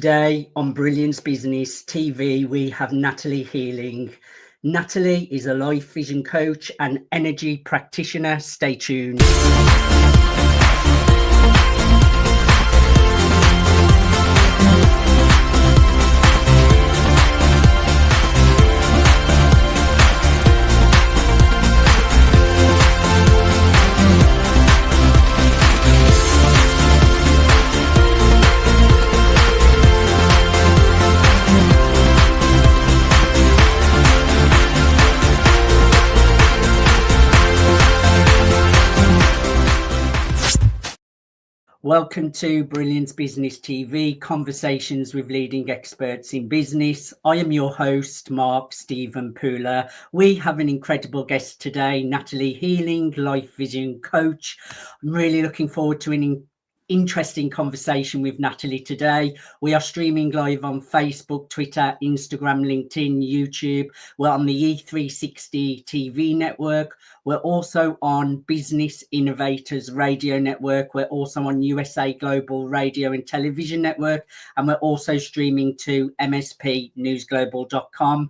Today on Brilliance Business TV, we have Natalie Heilling. Natalie is a life vision coach and energy practitioner. Stay tuned. Welcome to Brilliance Business TV, conversations with leading experts in business. I am your host, Mark Stephen Pooler. We have an incredible guest today, Natalie Heilling, life vision coach. I'm really looking forward to an interesting conversation with Natalie today. We are streaming live on Facebook, Twitter, Instagram, LinkedIn, YouTube. We're on the E360 TV network. We're also on Business Innovators Radio Network. We're also on USA Global Radio and Television Network. And we're also streaming to MSP News Global.com.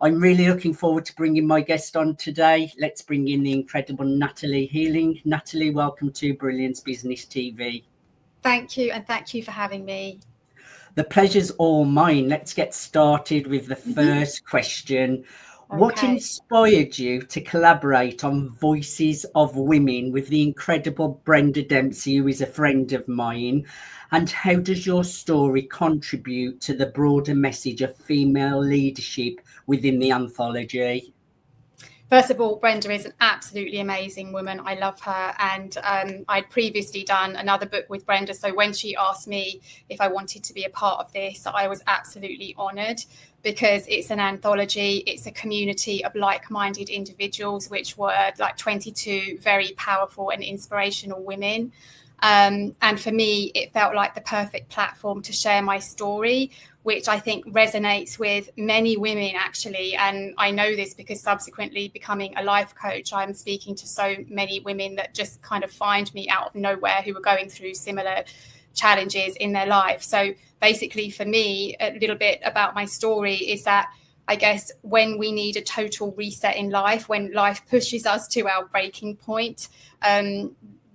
I'm really looking forward to bringing my guest on today. Let's bring in the incredible Natalie Heilling. Natalie, welcome to Brilliance Business TV. Thank you, and thank you for having me. The pleasure's all mine. Let's get started with the first question. Okay. What inspired you to collaborate on Voices of Women with the incredible Brenda Dempsey, who is a friend of mine? And how does your story contribute to the broader message of female leadership within the anthology? First of all, Brenda is an absolutely amazing woman. I love her. And I'd previously done another book with Brenda. So when she asked me if I wanted to be a part of this, I was absolutely honoured, because it's an anthology. It's a community of like-minded individuals, which were like 22 very powerful and inspirational women. And for me, it felt like the perfect platform to share my story, which I think resonates with many women, actually. And I know this because subsequently becoming a life coach, I'm speaking to so many women that just kind of find me out of nowhere who are going through similar challenges in their life. So basically for me, a little bit about my story is that I guess when we need a total reset in life, when life pushes us to our breaking point,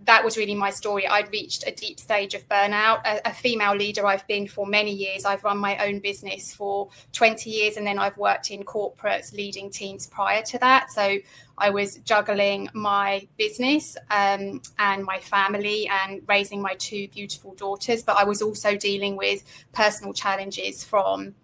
that was really my story. I'd reached a deep stage of burnout. A female leader I've been for many years. I've run my own business for 20 years, and then I've worked in corporates leading teams prior to that. So I was juggling my business and my family and raising my two beautiful daughters. But I was also dealing with personal challenges from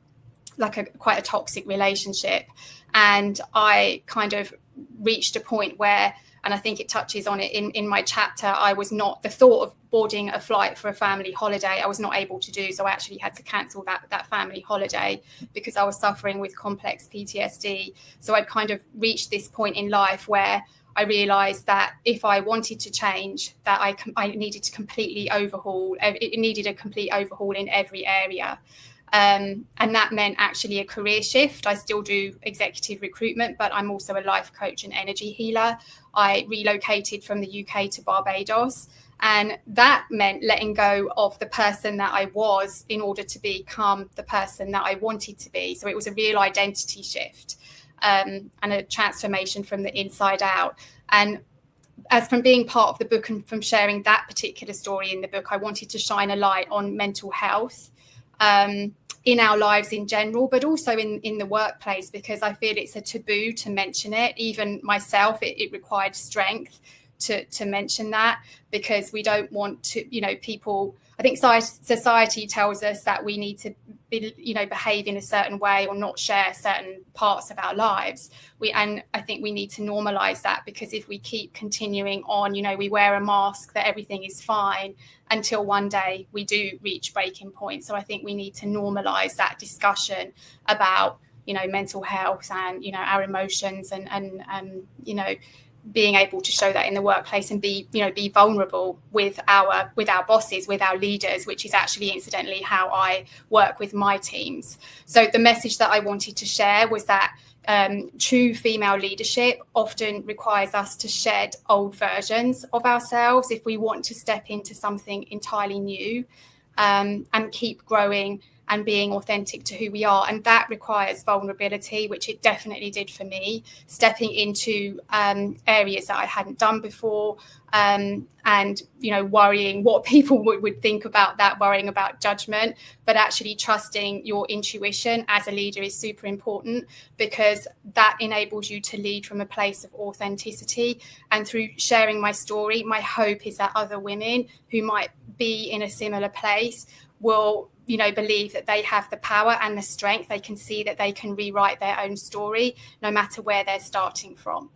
quite a toxic relationship. And I kind of reached a point where, and I think it touches on it in my chapter, I was not, the thought of boarding a flight for a family holiday, I was not able to do. So I actually had to cancel that family holiday because I was suffering with complex PTSD. So I'd kind of reached this point in life where I realized that if I wanted to change, that I needed to completely overhaul. It needed a complete overhaul in every area. And that meant actually a career shift. I still do executive recruitment, but I'm also a life coach and energy healer. I relocated from the UK to Barbados, and that meant letting go of the person that I was in order to become the person that I wanted to be. So it was a real identity shift and a transformation from the inside out. And as from being part of the book and from sharing that particular story in the book, I wanted to shine a light on mental health in our lives in general, but also in the workplace, because I feel it's a taboo to mention it. Even myself, it required strength to mention that, because we don't want to, people, I think society tells us that we need to be, behave in a certain way or not share certain parts of our lives. And I think we need to normalize that, because if we keep continuing on, we wear a mask that everything is fine until one day we do reach breaking point. So I think we need to normalize that discussion about, mental health and, our emotions and being able to show that in the workplace and be vulnerable with our bosses, with our leaders, which is actually incidentally how I work with my teams. So the message that I wanted to share was that true female leadership often requires us to shed old versions of ourselves if we want to step into something entirely new and keep growing and being authentic to who we are. And that requires vulnerability, which it definitely did for me, stepping into areas that I hadn't done before, and, you know, worrying what people would think about that, worrying about judgment, but actually trusting your intuition as a leader is super important, because that enables you to lead from a place of authenticity. And through sharing my story, my hope is that other women who might be in a similar place will, you know, believe that they have the power and the strength. They can see that they can rewrite their own story, no matter where they're starting from.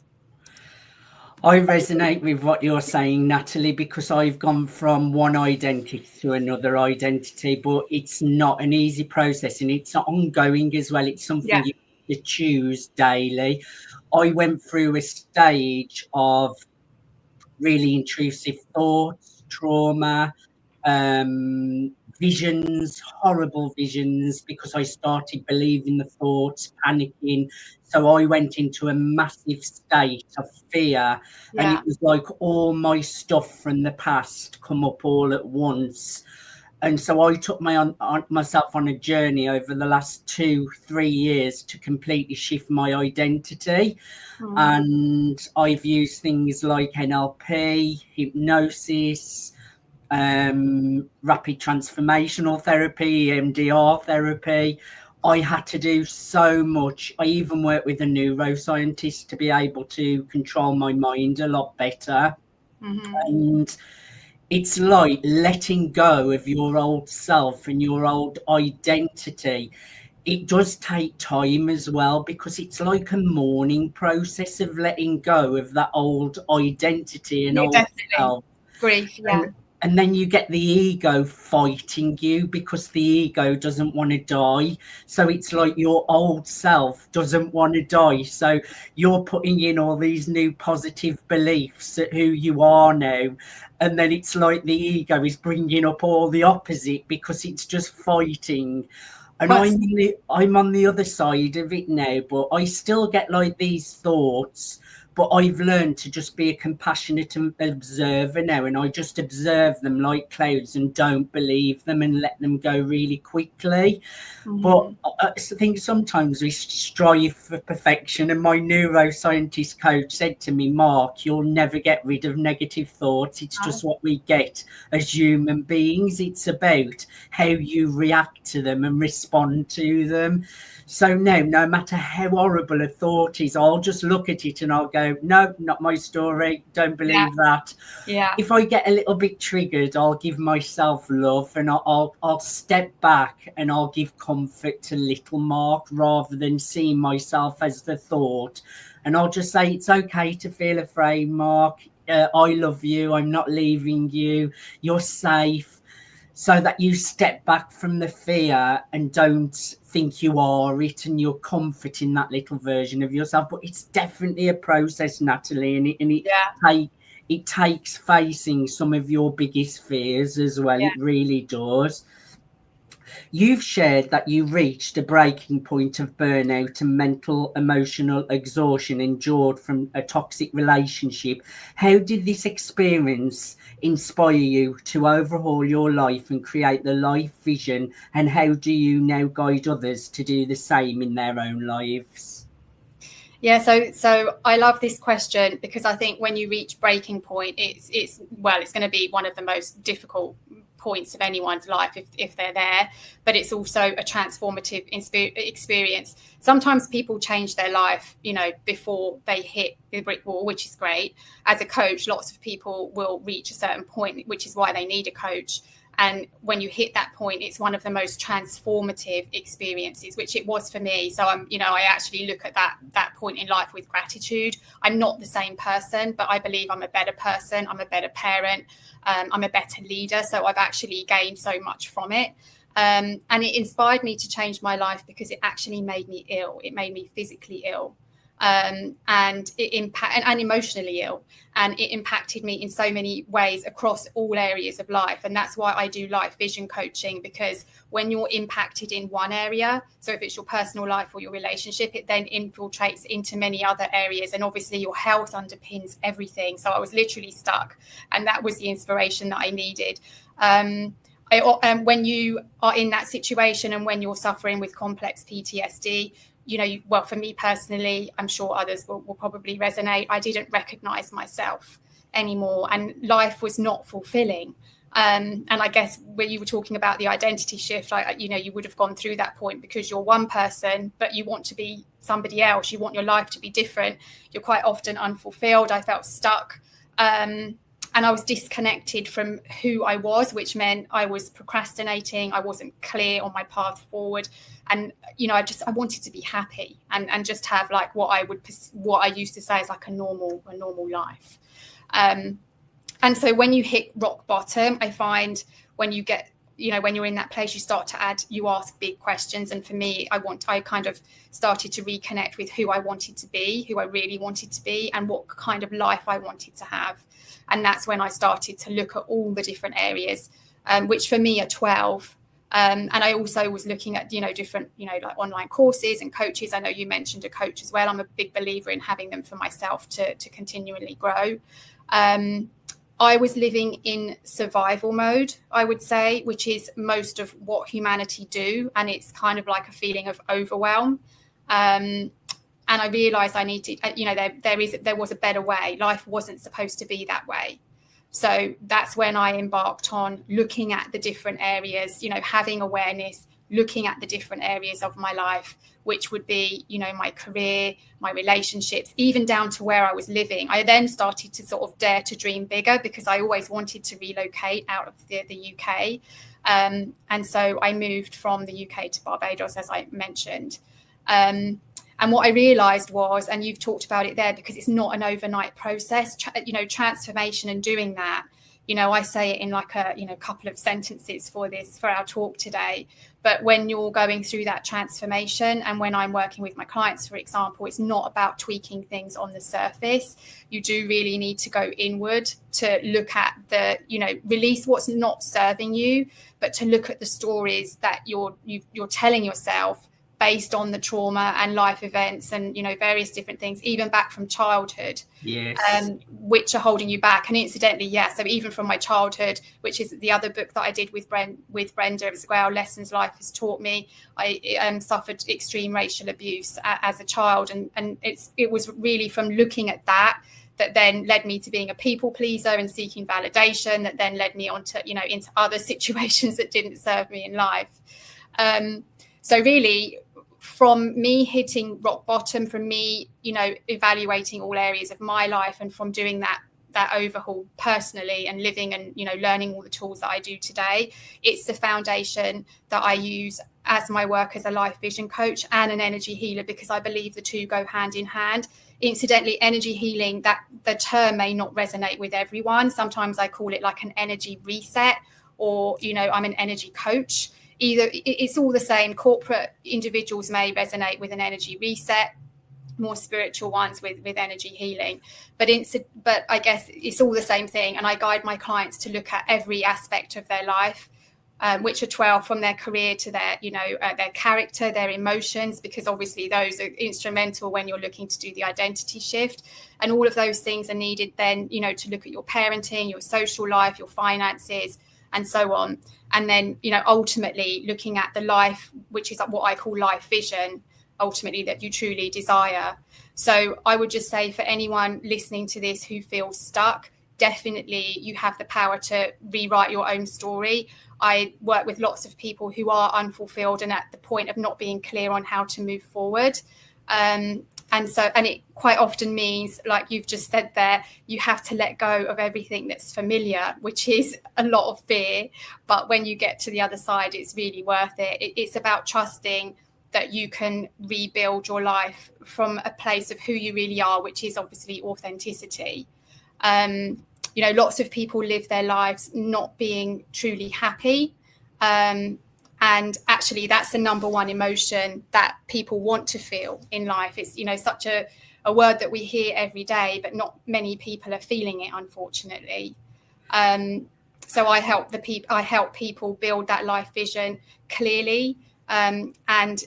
I resonate with what you're saying, Natalie, because I've gone from one identity to another identity, but it's not an easy process, and it's ongoing as well. It's something you have to choose daily. I went through a stage of really intrusive thoughts, trauma, visions, horrible visions, because I started believing the thoughts, panicking. So I went into a massive state of fear, and it was like all my stuff from the past come up all at once. And so I took myself on a journey over the last 2-3 years to completely shift my identity. And I've used things like NLP, hypnosis, rapid transformational therapy, EMDR therapy. I had to do so much. I even worked with a neuroscientist to be able to control my mind a lot better. And it's like letting go of your old self and your old identity. It does take time as well, because it's like a mourning process of letting go of that old identity and old self. Grief, and then you get the ego fighting you, because the ego doesn't want to die. So it's like your old self doesn't want to die. So you're putting in all these new positive beliefs at who you are now. And then it's like the ego is bringing up all the opposite, because it's just fighting. And I'm on the other side of it now, but I still get like these thoughts. But I've learned to just be a compassionate observer now, and I just observe them like clouds and don't believe them and let them go really quickly. But I think sometimes we strive for perfection, and my neuroscientist coach said to me, Mark, you'll never get rid of negative thoughts. It's just what we get as human beings. It's about how you react to them and respond to them. So now, no matter how horrible a thought is, I'll just look at it and I'll go, no, not my story. Don't believe that. If I get a little bit triggered, I'll give myself love, and I'll step back and I'll give comfort to little Mark, rather than seeing myself as the thought. And I'll just say, it's okay to feel afraid, Mark. I love you. I'm not leaving you. You're safe. So that you step back from the fear and don't think you are it, and you're comforting that little version of yourself. But it's definitely a process, Natalie, and it takes facing some of your biggest fears as well. It really does. You've shared that you reached a breaking point of burnout and mental emotional exhaustion endured from a toxic relationship. How did this experience inspire you to overhaul your life and create the life vision? And how do you now guide others to do the same in their own lives? Yeah, so I love this question, because I think when you reach breaking point, it's going to be one of the most difficult points of anyone's life if they're there, but it's also a transformative experience. Sometimes people change their life, you know, before they hit the brick wall, which is great. As a coach, lots of people will reach a certain point, which is why they need a coach. And when you hit that point, it's one of the most transformative experiences, which it was for me. So I actually look at that point in life with gratitude. I'm not the same person, but I believe I'm a better person. I'm a better parent. I'm a better leader. So I've actually gained so much from it. And it inspired me to change my life, because it actually made me ill. It made me physically ill. And emotionally ill, and it impacted me in so many ways across all areas of life. And that's why I do life vision coaching, because when you're impacted in one area, so if it's your personal life or your relationship, it then infiltrates into many other areas, and obviously your health underpins everything. So I was literally stuck, and that was the inspiration that I needed. when you are in that situation and when you're suffering with complex PTSD, well, for me personally, I'm sure others will probably resonate. I didn't recognize myself anymore, and life was not fulfilling. And I guess when you were talking about the identity shift, you would have gone through that point because you're one person, but you want to be somebody else. You want your life to be different. You're quite often unfulfilled. I felt stuck. And I was disconnected from who I was, which meant I was procrastinating. I wasn't clear on my path forward. And, I wanted to be happy and just have like what I used to say is like a normal life. And so when you hit rock bottom, I find when you get, when you're in that place, you ask big questions. And for me, I kind of started to reconnect with who I wanted to be, who I really wanted to be, and what kind of life I wanted to have. And that's when I started to look at all the different areas, which for me are 12. And I also was looking at, different, like online courses and coaches. I know you mentioned a coach as well. I'm a big believer in having them for myself to continually grow. I was living in survival mode, I would say, which is most of what humanity do. And it's kind of like a feeling of overwhelm. And I realized I needed, there was a better way. Life wasn't supposed to be that way. So that's when I embarked on looking at the different areas, having awareness, looking at the different areas of my life, which would be, my career, my relationships, even down to where I was living. I then started to sort of dare to dream bigger because I always wanted to relocate out of the UK. And so I moved from the UK to Barbados, as I mentioned. And what I realized was, and you've talked about it there, because it's not an overnight process, transformation and doing that. I say it in like a, couple of sentences for our talk today. But when you're going through that transformation, and when I'm working with my clients, for example, it's not about tweaking things on the surface. You do really need to go inward to look at release what's not serving you, but to look at the stories that you're telling yourself based on the trauma and life events and, various different things, even back from childhood, yes, which are holding you back. And incidentally, so even from my childhood, which is the other book that I did with Brenda as well, Lessons Life Has Taught Me, I suffered extreme racial abuse as a child. And it was really from looking at that then led me to being a people pleaser and seeking validation, that then led me on to, into other situations that didn't serve me in life. So really, from me hitting rock bottom, from me, evaluating all areas of my life, and from doing that overhaul personally and living and, learning all the tools that I do today, it's the foundation that I use as my work as a life vision coach and an energy healer, because I believe the two go hand in hand. Incidentally, energy healing, that the term may not resonate with everyone. Sometimes I call it like an energy reset, or, I'm an energy coach. Either it's all the same. Corporate individuals may resonate with an energy reset, more spiritual ones with energy healing. But I guess it's all the same thing. And I guide my clients to look at every aspect of their life, which are 12, from their career to their, their character, their emotions, because obviously those are instrumental when you're looking to do the identity shift. And all of those things are needed then, to look at your parenting, your social life, your finances, and so on. And then, ultimately looking at the life, which is what I call life vision, ultimately that you truly desire. So I would just say, for anyone listening to this who feels stuck, definitely you have the power to rewrite your own story. I work with lots of people who are unfulfilled and at the point of not being clear on how to move forward. And it quite often means, like you've just said there, you have to let go of everything that's familiar, which is a lot of fear. But when you get to the other side, it's really worth it. It's about trusting that you can rebuild your life from a place of who you really are, which is obviously authenticity. Lots of people live their lives not being truly happy. And actually, that's the number one emotion that people want to feel in life. It's, such a word that we hear every day, but not many people are feeling it, unfortunately. So I help people build that life vision clearly, and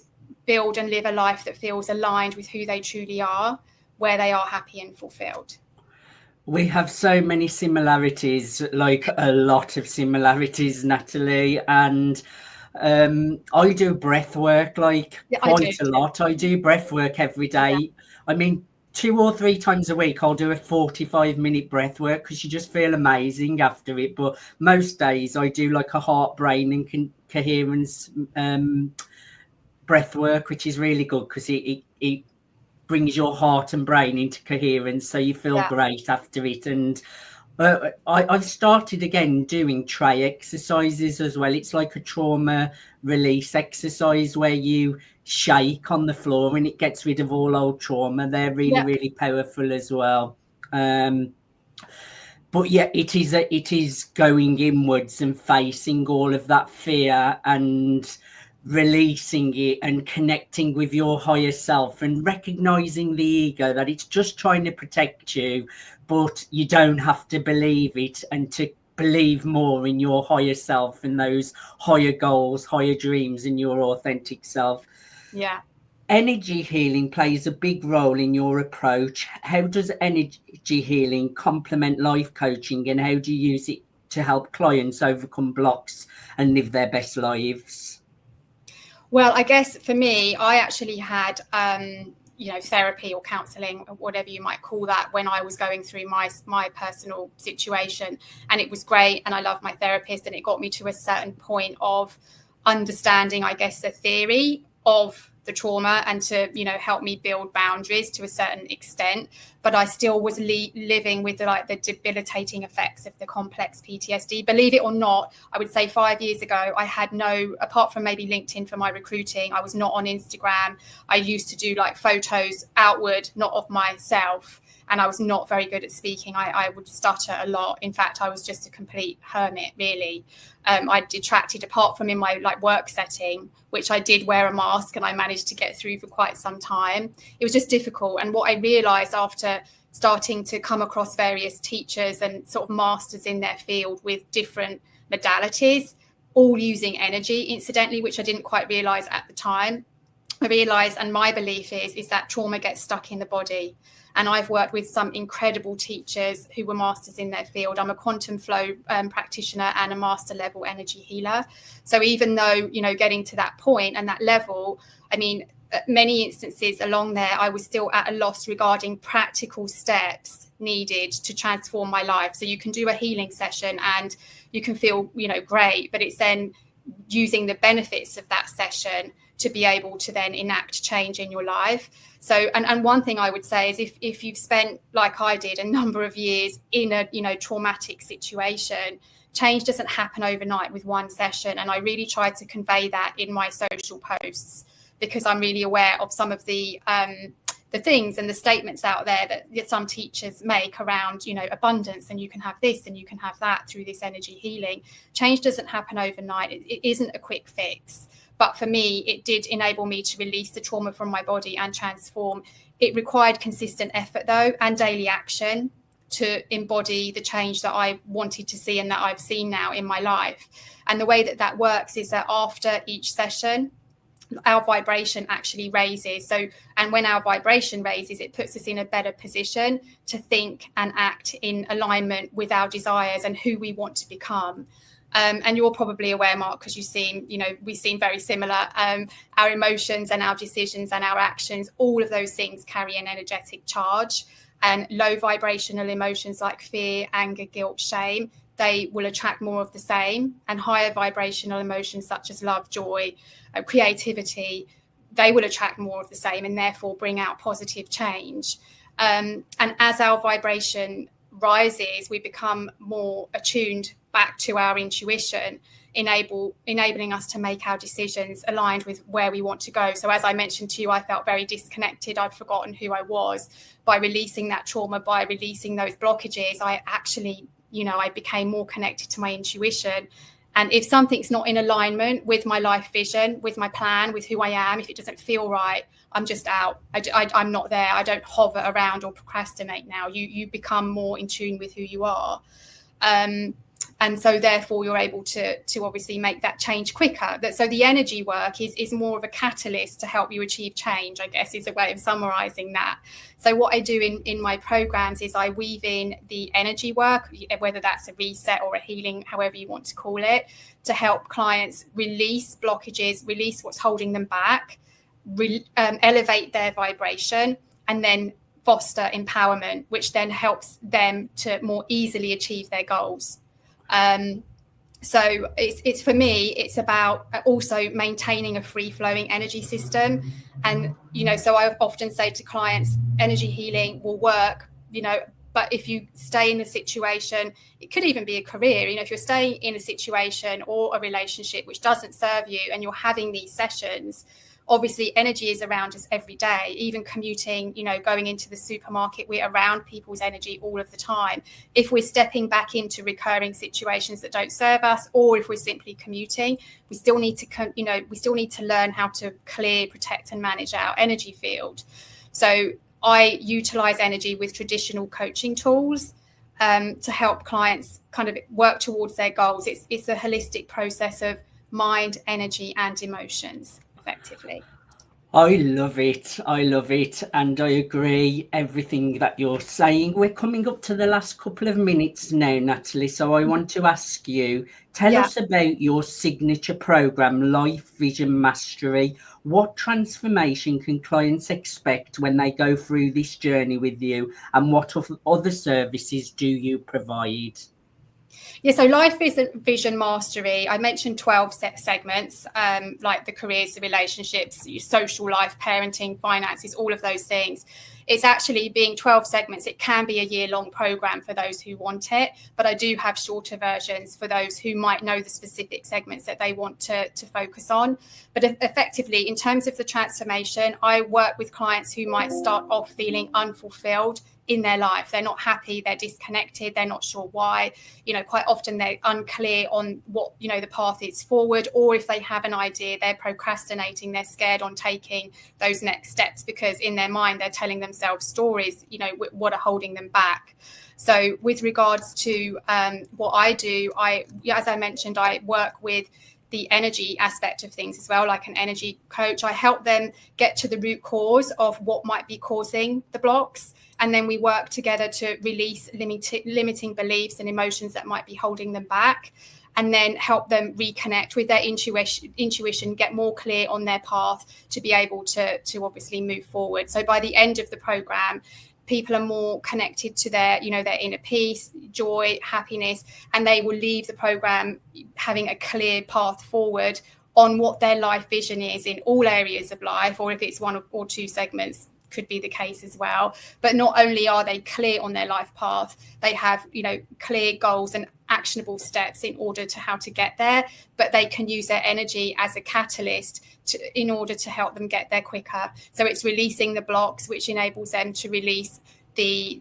build and live a life that feels aligned with who they truly are, where they are happy and fulfilled. We have so many similarities, like a lot of similarities, Natalie. And I do breath work like Yeah, I do quite a too. lot. I do breath work every Yeah, day. I mean, 2 or 3 times a week, I'll do a 45-minute breath work because you just feel amazing after it. But most days, I do like a heart, brain, and coherence breath work, which is really good because it brings your heart and brain into coherence, so you feel yeah, great after it. And I've started again doing tray exercises as well. It's like a trauma release exercise where you shake on the floor and it gets rid of all old trauma. They're really, yeah, really powerful as well. But yeah, it is going inwards and facing all of that fear and releasing it and connecting with your higher self and recognizing the ego that it's just trying to protect you, but you don't have to believe it, and to believe more in your higher self and those higher goals, higher dreams, and your authentic self. yeah. Energy healing plays a big role in your approach. How does energy healing complement life coaching, and how do you use it to help clients overcome blocks and live their best lives? Well, I guess for me, I actually had, therapy or counselling, or whatever you might call that, when I was going through my personal situation, and it was great. And I love my therapist, and it got me to a certain point of understanding, I guess, the theory of the trauma, and to help me build boundaries to a certain extent. But I still was living with the debilitating effects of the complex PTSD. Believe it or not, I would say 5 years ago, I had no, apart from maybe LinkedIn for my recruiting, I was not on Instagram. I used to do like photos outward, not of myself. And I was not very good at speaking. I would stutter a lot. In fact, I was just a complete hermit, really. I detracted, apart from in my work setting, which I did wear a mask and I managed to get through for quite some time. It was just difficult. And what I realized after starting to come across various teachers and sort of masters in their field with different modalities, all using energy, incidentally, which I didn't quite realize at the time. I realized, and my belief is that trauma gets stuck in the body. And I've worked with some incredible teachers who were masters in their field. I'm a quantum flow practitioner and a master level energy healer. So even though, getting to that point and that level, I mean, many instances along there, I was still at a loss regarding practical steps needed to transform my life. So you can do a healing session and you can feel, great, but it's then using the benefits of that session to be able to then enact change in your life. So, and one thing I would say is if you've spent, like I did, a number of years in a traumatic situation, change doesn't happen overnight with one session. And I really try to convey that in my social posts, because I'm really aware of some of the things and the statements out there that some teachers make around, abundance, and you can have this and you can have that through this energy healing. Change doesn't happen overnight. It isn't a quick fix. But for me, it did enable me to release the trauma from my body and transform. It required consistent effort, though, and daily action to embody the change that I wanted to see and that I've seen now in my life. And the way that works is that after each session, our vibration actually raises. So, and when our vibration raises, it puts us in a better position to think and act in alignment with our desires and who we want to become. And you're probably aware, Mark, because we seem very similar. Our emotions and our decisions and our actions, all of those things carry an energetic charge. And low vibrational emotions like fear, anger, guilt, shame, they will attract more of the same. And higher vibrational emotions such as love, joy, creativity, they will attract more of the same and therefore bring out positive change. And as our vibration rises, we become more attuned back to our intuition, enabling us to make our decisions aligned with where we want to go. So as I mentioned to you, I felt very disconnected. I'd forgotten who I was. By releasing that trauma, by releasing those blockages, I actually, I became more connected to my intuition. And if something's not in alignment with my life vision, with my plan, with who I am, if it doesn't feel right, I'm just out. I'm not there. I don't hover around or procrastinate now. You become more in tune with who you are. And so therefore you're able to obviously make that change quicker. So the energy work is more of a catalyst to help you achieve change, I guess, is a way of summarizing that. So what I do in my programs is I weave in the energy work, whether that's a reset or a healing, however you want to call it, to help clients release blockages, release what's holding them back, elevate their vibration, and then foster empowerment, which then helps them to more easily achieve their goals. So it's for me, it's about also maintaining a free-flowing energy system. And, so I often say to clients, energy healing will work, but if you stay in a situation, it could even be a career, if you're staying in a situation or a relationship which doesn't serve you and you're having these sessions, obviously energy is around us every day, even commuting, going into the supermarket, we're around people's energy all of the time. If we're stepping back into recurring situations that don't serve us, or if we're simply commuting, we still need to learn how to clear, protect and manage our energy field. So I utilize energy with traditional coaching tools to help clients kind of work towards their goals. It's a holistic process of mind, energy and emotions. Effectively. I love it. And I agree everything that you're saying. We're coming up to the last couple of minutes now, Natalie. So I want to ask you, tell us about your signature program, Life Vision Mastery. What transformation can clients expect when they go through this journey with you? And what other services do you provide? Yeah, so Life Vision Mastery, I mentioned 12 segments, like the careers, the relationships, your social life, parenting, finances, all of those things. It's actually being 12 segments. It can be a year-long program for those who want it, but I do have shorter versions for those who might know the specific segments that they want to focus on. But effectively, in terms of the transformation, I work with clients who might start off feeling unfulfilled in their life. They're not happy, they're disconnected, they're not sure why. Quite often they're unclear on what, the path is forward, or if they have an idea, they're procrastinating, they're scared on taking those next steps because in their mind they're telling themselves stories, what are holding them back. So with regards to what I do, as I mentioned, I work with the energy aspect of things as well, like an energy coach. I help them get to the root cause of what might be causing the blocks. And then we work together to release limiting beliefs and emotions that might be holding them back, and then help them reconnect with their intuition, get more clear on their path to be able to obviously move forward. So by the end of the program, people are more connected to their inner peace, joy, happiness, and they will leave the program having a clear path forward on what their life vision is in all areas of life, or if it's one or two segments, could be the case as well. But not only are they clear on their life path, they have clear goals and actionable steps in order to how to get there, but they can use their energy as a catalyst in order to help them get there quicker. So it's releasing the blocks, which enables them to release the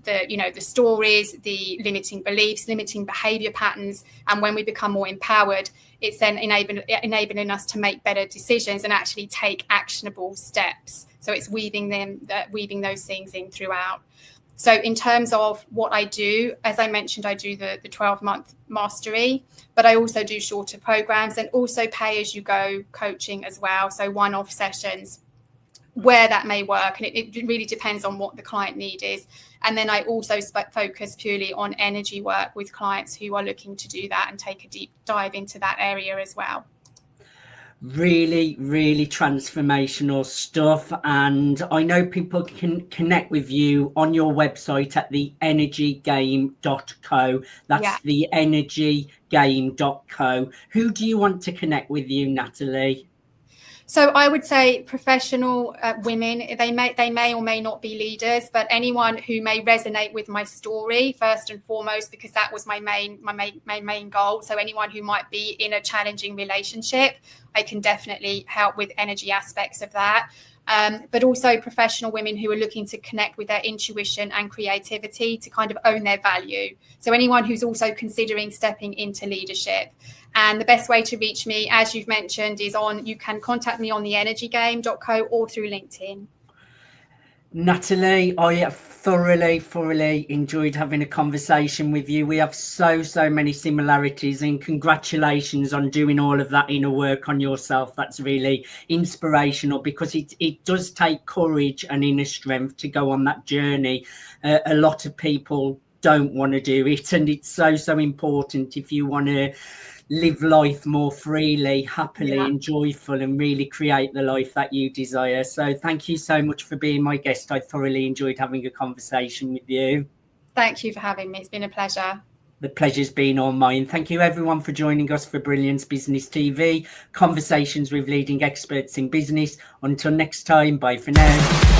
stories, the limiting beliefs, limiting behavior patterns. And when we become more empowered, it's then enabling us to make better decisions and actually take actionable steps. So it's weaving those things in throughout. So in terms of what I do, as I mentioned, I do the 12-month mastery, but I also do shorter programs and also pay-as-you-go coaching as well. So one-off sessions where that may work. And it really depends on what the client need is. And then I also focus purely on energy work with clients who are looking to do that and take a deep dive into that area as well. Really, really transformational stuff. And I know people can connect with you on your website at theenergygame.co. That's theenergygame.co. Who do you want to connect with you, Natalie? So I would say professional women. They may or may not be leaders, but anyone who may resonate with my story first and foremost, because that was my main goal. So anyone who might be in a challenging relationship, I can definitely help with energy aspects of that. But also professional women who are looking to connect with their intuition and creativity to kind of own their value. So anyone who's also considering stepping into leadership. And the best way to reach me, as you've mentioned, is you can contact me on theenergygame.co or through LinkedIn. Natalie, I have thoroughly enjoyed having a conversation with you. We have so many similarities, and congratulations on doing all of that inner work on yourself. That's really inspirational, because it does take courage and inner strength to go on that journey. A lot of people don't want to do it, and it's so important if you want to live life more freely, happily, and joyful, and really create the life that you desire. So thank you so much for being my guest. I thoroughly enjoyed having a conversation with you. Thank you for having me. It's been a pleasure. The pleasure's been all mine. Thank you everyone for joining us for Brilliance Business TV, conversations with leading experts in business. Until next time, bye for now.